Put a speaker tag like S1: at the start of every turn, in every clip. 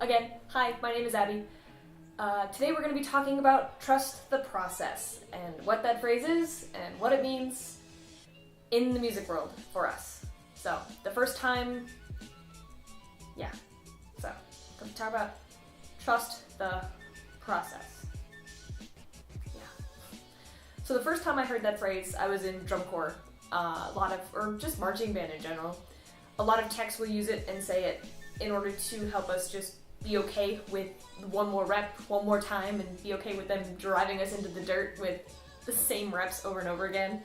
S1: Again, hi, my name is Abby. Today we're going to be talking about trust the process and what that phrase is and what it means in the music world for us. So, the first time, let's talk about trust the process. So the first time I heard that phrase, I was in drum corps, or just marching band in general. A lot of techs will use it and say it in order to help us just be okay with one more rep, one more time, and be okay with them driving us into the dirt with the same reps over and over again.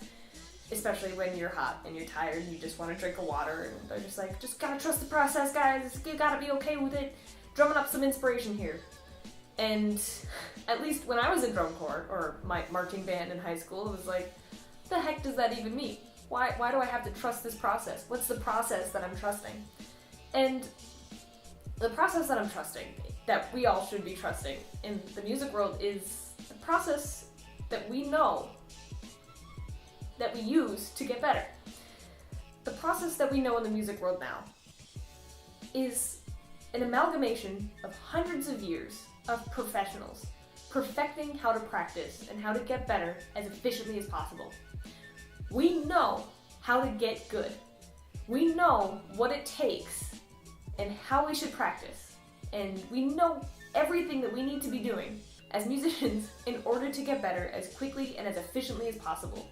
S1: Especially when you're hot and you're tired and you just want to drink a water, and they're just like, just gotta trust the process, guys, you gotta be okay with it, drumming up some inspiration here. And at least when I was in drum corps, or my marching band in high school, it was like, the heck does that even mean? Why do I have to trust this process? What's the process that I'm trusting? And the process that I'm trusting, that we all should be trusting in the music world, is the process that we know, that we use to get better. The process that we know in the music world now is an amalgamation of hundreds of years of professionals perfecting how to practice and how to get better as efficiently as possible. We know how to get good. We know what it takes and how we should practice. And we know everything that we need to be doing as musicians in order to get better as quickly and as efficiently as possible.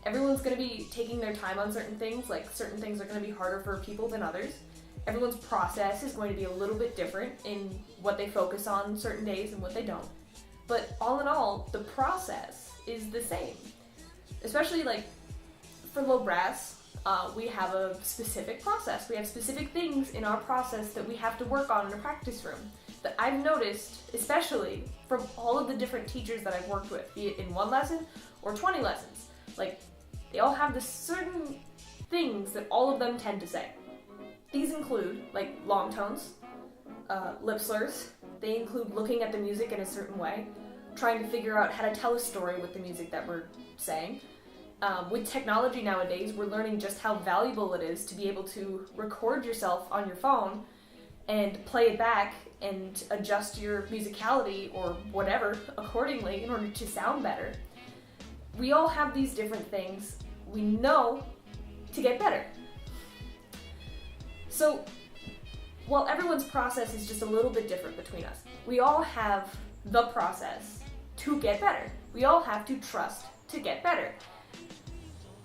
S1: Everyone's going to be taking their time on certain things, like certain things are going to be harder for people than others. Everyone's process is going to be a little bit different in what they focus on certain days and what they don't. But all in all, the process is the same. Especially like for low brass, we have a specific process. We have specific things in our process that we have to work on in a practice room that I've noticed, especially from all of the different teachers that I've worked with, be it in one lesson or 20 lessons. Like, they all have the certain things that all of them tend to say. These include, like, long tones, lip slurs. They include looking at the music in a certain way, trying to figure out how to tell a story with the music that we're saying. With technology nowadays, we're learning just how valuable it is to be able to record yourself on your phone and play it back and adjust your musicality or whatever accordingly in order to sound better. We all have these different things we know to get better. So, while everyone's process is just a little bit different between us, we all have the process to get better. We all have to trust to get better.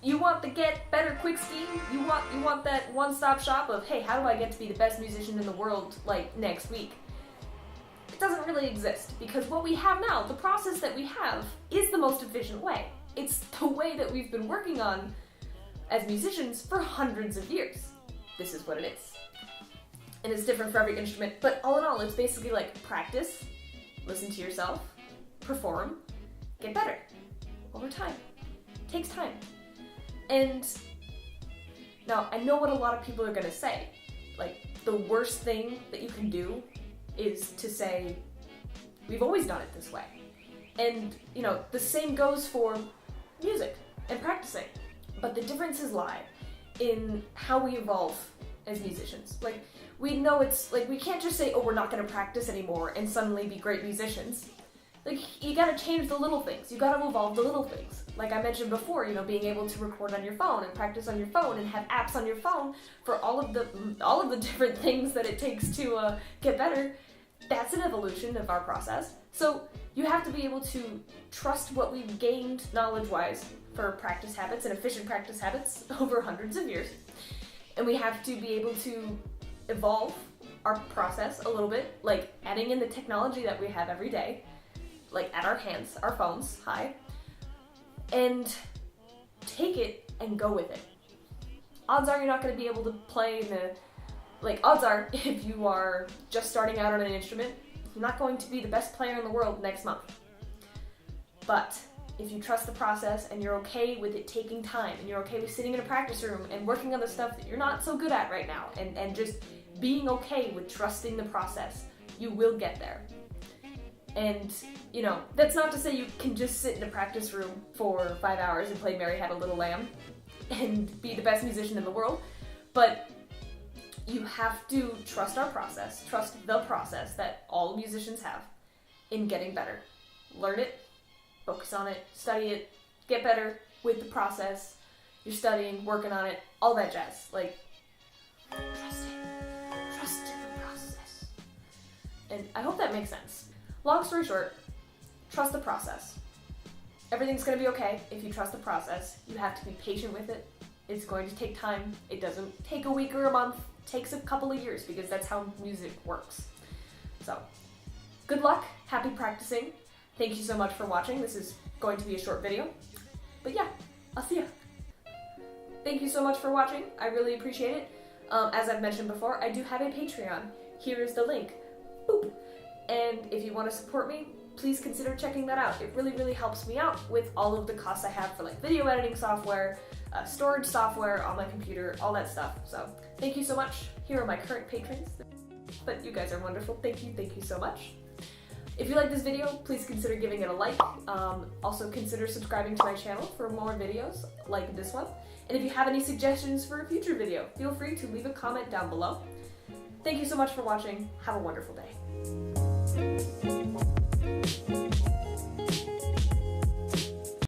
S1: You want the get better quick scheme? You want that one-stop shop of, hey, how do I get to be the best musician in the world, like, next week? It doesn't really exist, because what we have now, the process that we have, is the most efficient way. It's the way that we've been working on as musicians for hundreds of years. This is what it is. And it's different for every instrument, but all in all, it's basically like practice, listen to yourself, perform, get better. Over time. It takes time. And now, I know what a lot of people are gonna say. Like, the worst thing that you can do is to say, we've always done it this way. And, the same goes for music and practicing. But the differences lie in how we evolve as musicians. Like, we know it's, like, we can't just say, oh, we're not gonna practice anymore and suddenly be great musicians. Like, you gotta change the little things. You gotta evolve the little things. Like I mentioned before, being able to record on your phone and practice on your phone and have apps on your phone for all of the different things that it takes to get better. That's an evolution of our process. So you have to be able to trust what we've gained knowledge-wise for practice habits and efficient practice habits over hundreds of years. And we have to be able to evolve our process a little bit, like adding in the technology that we have every day, like at our hands, our phones, and take it and go with it. Odds are you're not going to be able to play odds are if you are just starting out on an instrument, you're not going to be the best player in the world next month. But if you trust the process and you're okay with it taking time and you're okay with sitting in a practice room and working on the stuff that you're not so good at right now and just being okay with trusting the process, you will get there. And, that's not to say you can just sit in a practice room for 5 hours and play Mary Had a Little Lamb and be the best musician in the world, but you have to trust our process, trust the process that all musicians have in getting better. Learn it, focus on it, study it, get better with the process. You're studying, working on it, all that jazz. Like, trust it. Trust in the process. And I hope that makes sense. Long story short, trust the process. Everything's going to be okay if you trust the process. You have to be patient with it. It's going to take time. It doesn't take a week or a month. It takes a couple of years because that's how music works. So, good luck. Happy practicing. Thank you so much for watching. This is going to be a short video. But yeah, I'll see ya. Thank you so much for watching. I really appreciate it. As I've mentioned before, I do have a Patreon. Here is the link. Boop. And if you want to support me, please consider checking that out. It really, really helps me out with all of the costs I have for like video editing software, storage software on my computer, all that stuff. So thank you so much. Here are my current patrons. But you guys are wonderful. Thank you so much. If you like this video, please consider giving it a like. Also consider subscribing to my channel for more videos like this one. And if you have any suggestions for a future video, feel free to leave a comment down below. Thank you so much for watching. Have a wonderful day.